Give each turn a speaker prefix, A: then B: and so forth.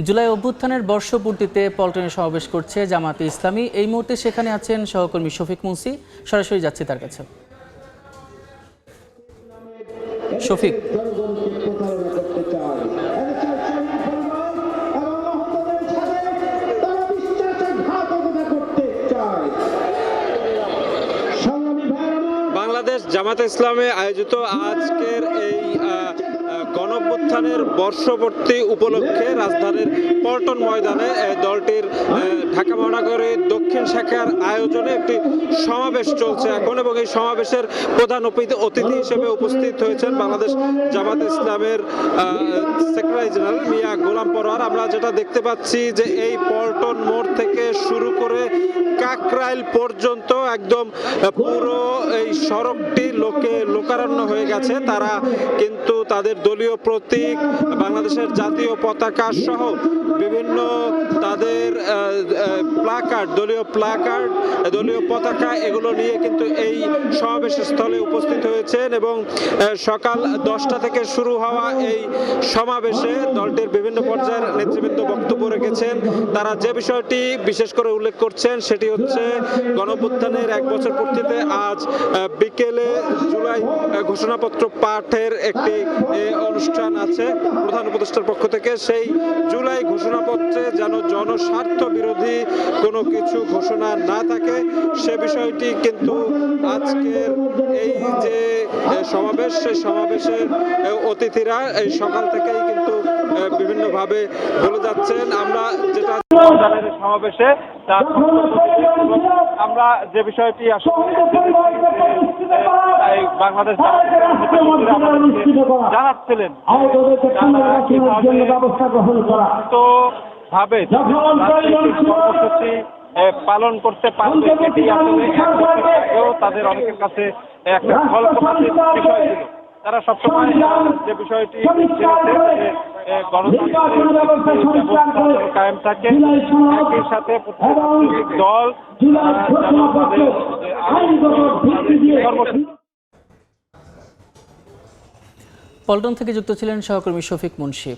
A: জুলাই অভ্যুত্থানের বর্ষপূর্তিতে পল্টনে সমাবেশ করছে জামায়াতে ইসলামী। এই মুহূর্তে সেখানে আছেন সহকর্মী শফিক মুন্সি। সরাসরি যাচ্ছি তার কাছে। শফিক,
B: বাংলাদেশ জামায়াতে ইসলামী আয়োজিত আজকের এই গণঅভ্যুত্থানের বর্ষপূর্তি উপলক্ষে রাজধানীর পল্টন ময়দানে দলটির ঢাকা মহানগরীর দক্ষিণ শাখার আয়োজনে একটি সমাবেশ চলছে এখন, এবং এই সমাবেশের প্রধান অতিথি হিসেবে উপস্থিত হয়েছেন বাংলাদেশ জামায়াতে ইসলামের সেক্রেটারি জেনারেল মিয়া গোলাম পরোয়ার। আমরা যেটা দেখতে পাচ্ছি যে এই পল্টন মোড় থেকে শুরু করে কাকরাইল পর্যন্ত একদম পুরো এই সড়কটি লোকারণ্য হয়ে গেছে। তারা কিন্তু তাদের দলীয় প্রতীক, বাংলাদেশের জাতীয় পতাকা সহ বিভিন্ন তাদের দলীয় প্লাকার্ড, দলীয় পতাকা এগুলো নিয়ে কিন্তু এই সমাবেশ স্থলে উপস্থিত হয়েছেন। এবং সকাল 10টা থেকে শুরু হওয়া এই সমাবেশে দলটির বিভিন্ন পর্যায়ের নেতৃবৃন্দ বক্তব্য রেখেছেন। তারা যে বিষয়টি বিশেষ করে উল্লেখ করছেন সেটি হচ্ছে গণঅভ্যুত্থানের 1 বছর পূর্তিতে আজ বিকেলে জুলাই ঘোষণাপত্র পাঠের একটি অনুষ্ঠান আছে প্রধান উপদেষ্টার পক্ষ থেকে। সেই জুলাই ঘোষণাপত্রে যেন জনস্বার্থ বিরোধী কোনো কিছু ঘোষণা না থাকে সে বিষয়টি কিন্তু আজকের এই যে সমাবেশ, সেই সমাবেশের অতিথিরা এই সকাল থেকেই কিন্তু বিভিন্নভাবে বলে যাচ্ছেন। আমরা যেটা সমাবেশে আমরা যে বিষয়টি আসলে বাংলাদেশ জানাচ্ছিলেন ভাবে কর্মসূচি পালন করতে পারবে, এটি আসলে তাদের অনেকের কাছে একটা গল্প বিষয় ছিল। তারা সবসময় যে বিষয়টি কায়েম থাকে, একই সাথে প্রত্যেক দল
A: পল্টন থেকে যুক্ত ছিলেন সহকর্মী শফিক মুন্সি।